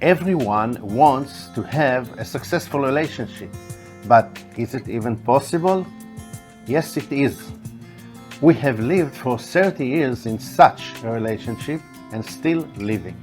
Everyone wants to have a successful relationship, but is it even possible? Yes, it is. We have lived for 30 years in such a relationship and still living.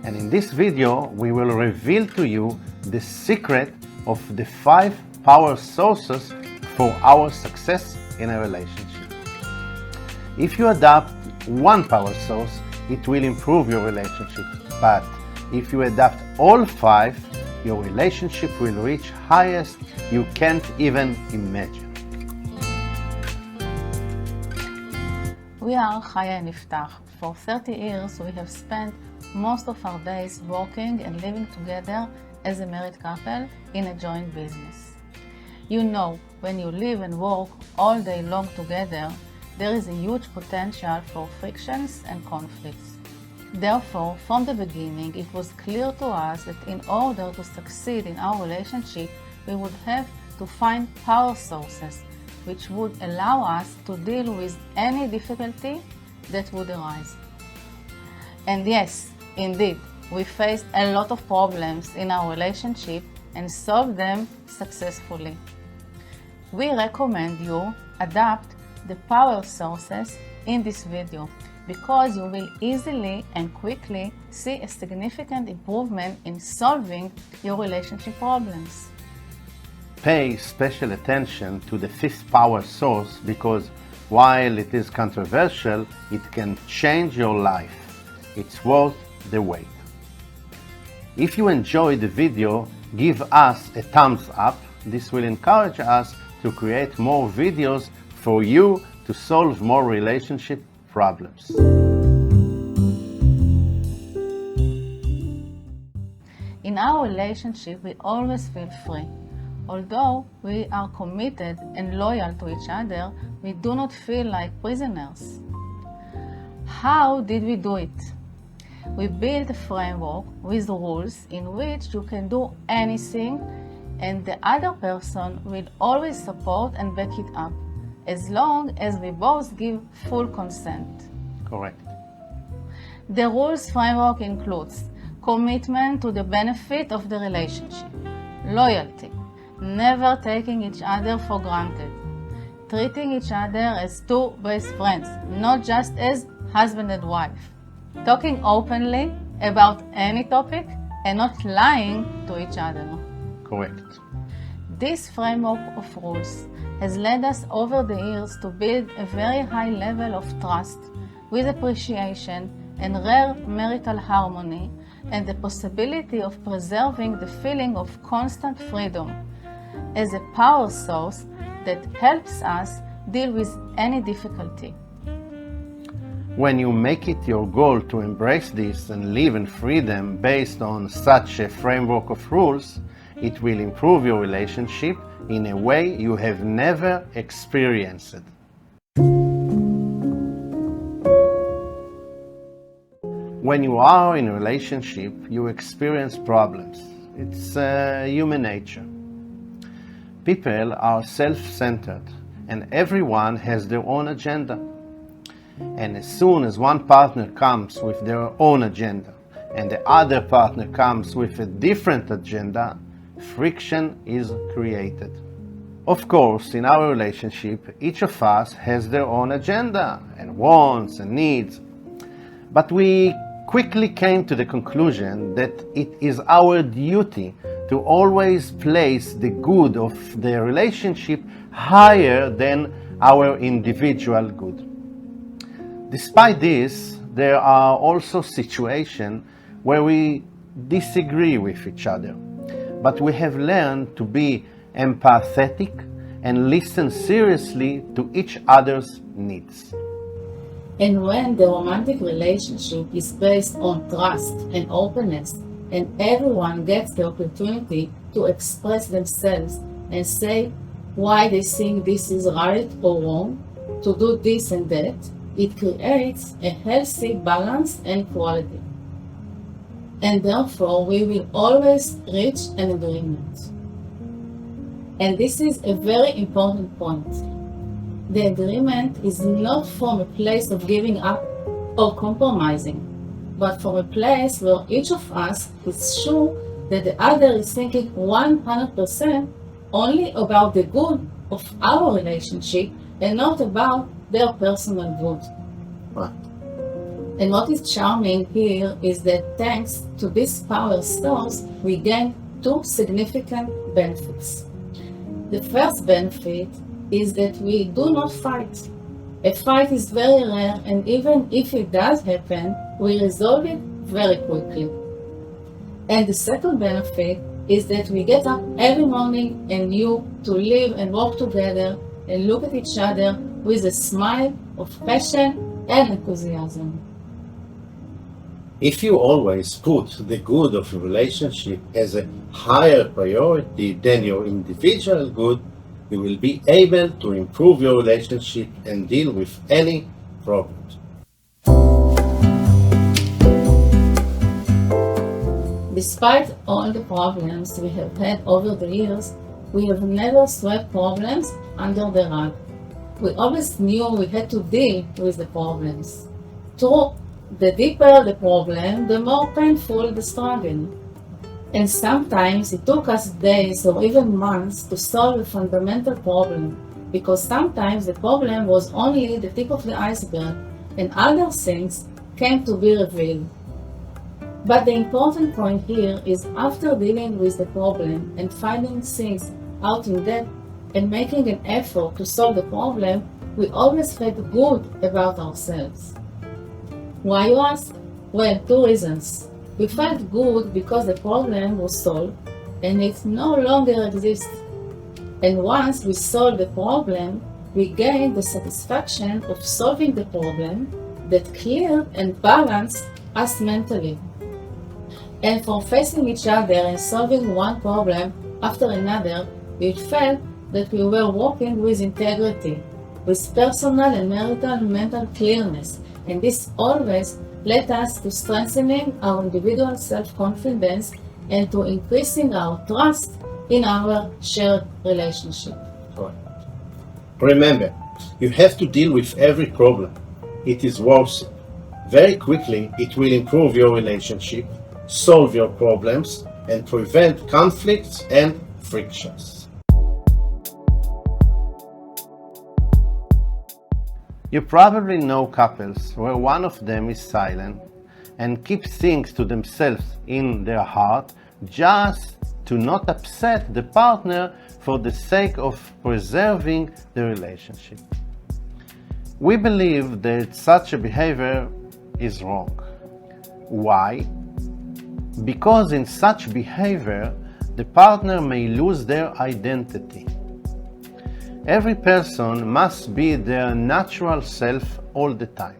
And in this video, we will reveal to you the secret of the 5 power sources for our success in a relationship. If you adopt one power source, it will improve your relationship. But if you adopt all 5, your relationship will reach highest you can't even imagine. We are Chaya and Yiftach. For 30 years, we have spent most of our days working and living together as a married couple in a joint business. You know, when you live and work all day long together, there is a huge potential for frictions and conflicts. Therefore, from the beginning, it was clear to us that in order to succeed in our relationship, we would have to find power sources which would allow us to deal with any difficulty that would arise. And yes, indeed, we faced a lot of problems in our relationship and solved them successfully. We recommend you adapt the power sources in this video because you will easily and quickly see a significant improvement in solving your relationship problems. Pay special attention to the 5th power source because while it is controversial, it can change your life. It's worth the wait. If you enjoyed the video, give us a thumbs up. This will encourage us to create more videos for you to solve more relationship problems. In our relationship, we always feel free. Although we are committed and loyal to each other, we do not feel like prisoners. How did we do it? We built a framework with rules in which you can do anything and the other person will always support and back it up, as long as we both give full consent. Correct. The rules framework includes commitment to the benefit of the relationship, loyalty, never taking each other for granted, treating each other as two best friends, not just as husband and wife, talking openly about any topic and not lying to each other. Correct. This framework of rules has led us over the years to build a very high level of trust with appreciation and rare marital harmony and the possibility of preserving the feeling of constant freedom as a power source that helps us deal with any difficulty. When you make it your goal to embrace this and live in freedom based on such a framework of rules, it will improve your relationship in a way you have never experienced. When you are in a relationship, you experience problems. It's human nature. People are self-centered and everyone has their own agenda. And as soon as one partner comes with their own agenda and the other partner comes with a different agenda, friction is created. Of course, in our relationship, each of us has their own agenda and wants and needs. But we quickly came to the conclusion that it is our duty to always place the good of the relationship higher than our individual good. Despite this, there are also situations where we disagree with each other, but we have learned to be empathetic and listen seriously to each other's needs. And when the romantic relationship is based on trust and openness, and everyone gets the opportunity to express themselves and say why they think this is right or wrong, to do this and that, it creates a healthy balance and quality. And therefore, we will always reach an agreement. And this is a very important point. The agreement is not from a place of giving up or compromising, but from a place where each of us is sure that the other is thinking 100% only about the good of our relationship and not about their personal good. Right. And what is charming here is that thanks to this power source, we gain two significant benefits. The first benefit is that we do not fight. A fight is very rare, and even if it does happen, we resolve it very quickly. And the second benefit is that we get up every morning anew to live and work together and look at each other with a smile of passion and enthusiasm. If you always put the good of a relationship as a higher priority than your individual good, you will be able to improve your relationship and deal with any problems. Despite all the problems we have had over the years, we have never swept problems under the rug. We always knew we had to deal with the problems. True, the deeper the problem, the more painful the struggle. And sometimes it took us days or even months to solve a fundamental problem, because sometimes the problem was only the tip of the iceberg and other things came to be revealed. But the important point here is after dealing with the problem and finding things out in depth and making an effort to solve the problem, we always felt good about ourselves. Why, you ask? Well, two reasons. We felt good because the problem was solved and it no longer exists. And once we solved the problem, we gained the satisfaction of solving the problem that cleared and balanced us mentally. And from facing each other and solving one problem after another, we felt that we were working with integrity, with personal and marital mental clearness, and this always led us to strengthening our individual self-confidence and to increasing our trust in our shared relationship. Right. Remember, you have to deal with every problem. It is worth it. Very quickly, it will improve your relationship, solve your problems, and prevent conflicts and frictions. You probably know couples where one of them is silent and keeps things to themselves in their heart just to not upset the partner for the sake of preserving the relationship. We believe that such a behavior is wrong. Why? Because in such behavior, the partner may lose their identity. Every person must be their natural self all the time.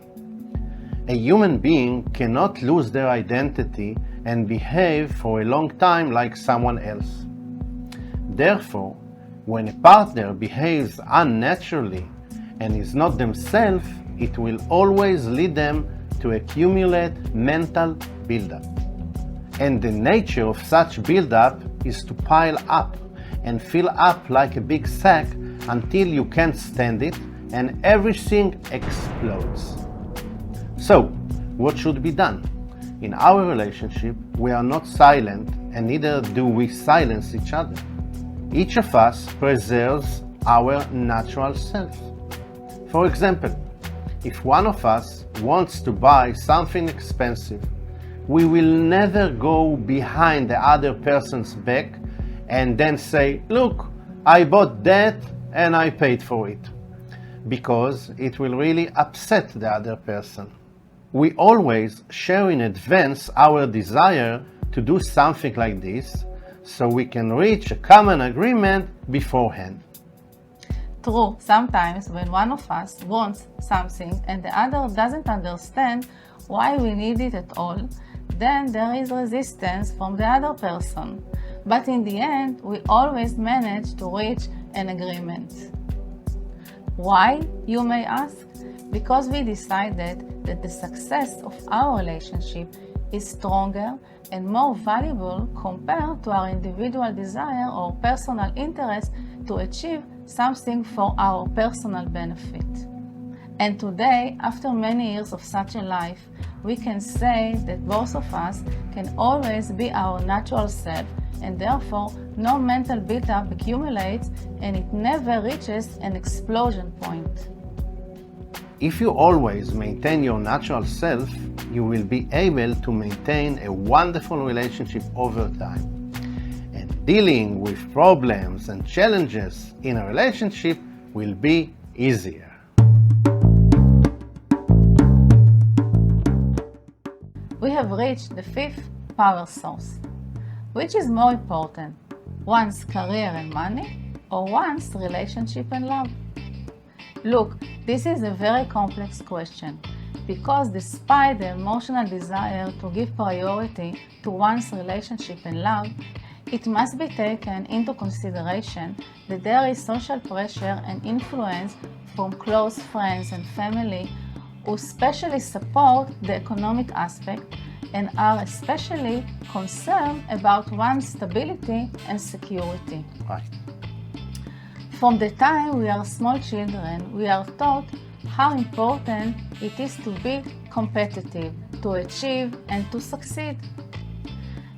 A human being cannot lose their identity and behave for a long time like someone else. Therefore, when a partner behaves unnaturally and is not themselves, it will always lead them to accumulate mental buildup. And the nature of such buildup is to pile up and fill up like a big sack until you can't stand it and everything explodes. So, what should be done? In our relationship, we are not silent and neither do we silence each other. Each of us preserves our natural self. For example, if one of us wants to buy something expensive, we will never go behind the other person's back and then say, "Look, I bought that and I paid for it," because it will really upset the other person. We always share in advance our desire to do something like this so we can reach a common agreement beforehand. True, sometimes when one of us wants something and the other doesn't understand why we need it at all, then there is resistance from the other person. But in the end, we always manage to reach an agreement. Why, you may ask? Because we decided that the success of our relationship is stronger and more valuable compared to our individual desire or personal interest to achieve something for our personal benefit. And today, after many years of such a life, we can say that both of us can always be our natural self, and therefore no mental buildup accumulates and it never reaches an explosion point. If you always maintain your natural self, you will be able to maintain a wonderful relationship over time. And dealing with problems and challenges in a relationship will be easier. We have reached the fifth power source. Which is more important, one's career and money, or one's relationship and love? Look, this is a very complex question, because despite the emotional desire to give priority to one's relationship and love, it must be taken into consideration that there is social pressure and influence from close friends and family who especially support the economic aspect and are especially concerned about one's stability and security. Right. From the time we are small children, we are taught how important it is to be competitive, to achieve, and to succeed.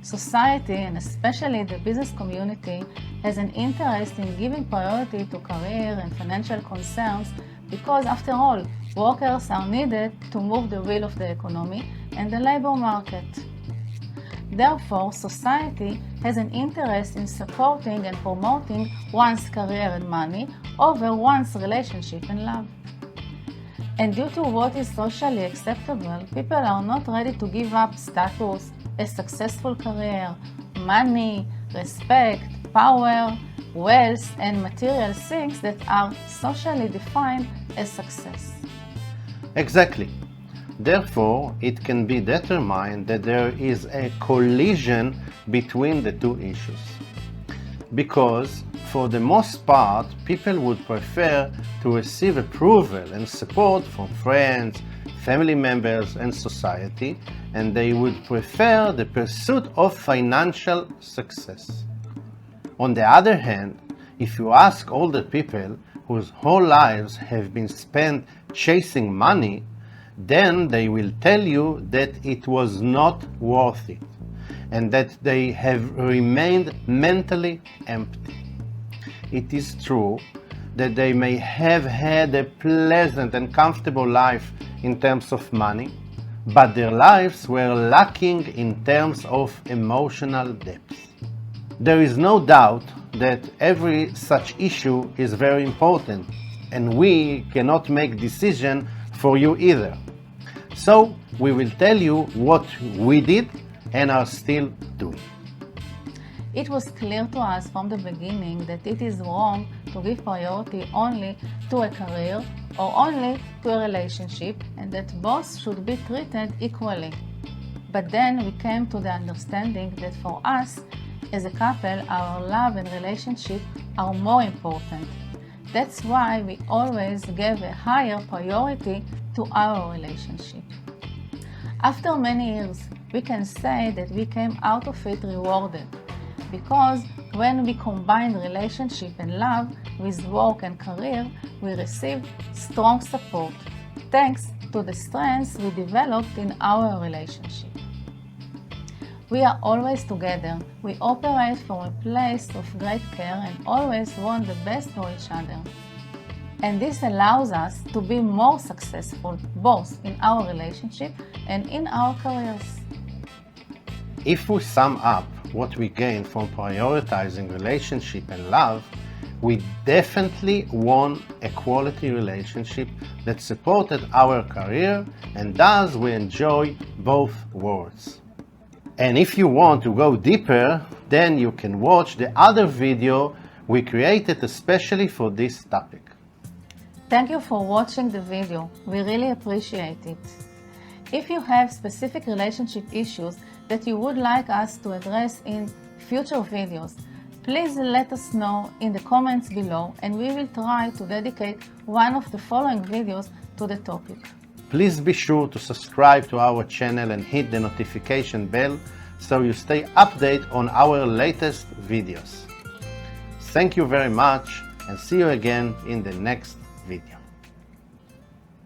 Society, and especially the business community, has an interest in giving priority to career and financial concerns because, after all, workers are needed to move the wheel of the economy and the labor market. Therefore, society has an interest in supporting and promoting one's career and money over one's relationship and love. And due to what is socially acceptable, people are not ready to give up status, a successful career, money, respect, power, wealth, and material things that are socially defined as success. Exactly. Therefore, it can be determined that there is a collision between the two issues. Because, for the most part, people would prefer to receive approval and support from friends, family members, and society, and they would prefer the pursuit of financial success. On the other hand, if you ask older people whose whole lives have been spent chasing money, then they will tell you that it was not worth it, and that they have remained mentally empty. It is true that they may have had a pleasant and comfortable life in terms of money, but their lives were lacking in terms of emotional depth. There is no doubt that every such issue is very important, and we cannot make decisions for you either. So we will tell you what we did and are still doing. It was clear to us from the beginning that it is wrong to give priority only to a career or only to a relationship, and that both should be treated equally. But then we came to the understanding that for us, as a couple, our love and relationship are more important. That's why we always gave a higher priority to our relationship. After many years, we can say that we came out of it rewarded, because when we combined relationship and love with work and career, we received strong support, thanks to the strengths we developed in our relationship. We are always together. We operate from a place of great care and always want the best for each other. And this allows us to be more successful both in our relationship and in our careers. If we sum up what we gain from prioritizing relationship and love, we definitely won a quality relationship that supported our career, and thus we enjoy both worlds. And if you want to go deeper, then you can watch the other video we created especially for this topic. Thank you for watching the video. We really appreciate it. If you have specific relationship issues that you would like us to address in future videos, please let us know in the comments below, and we will try to dedicate one of the following videos to the topic. Please be sure to subscribe to our channel and hit the notification bell so you stay updated on our latest videos. Thank you very much, and see you again in the next video.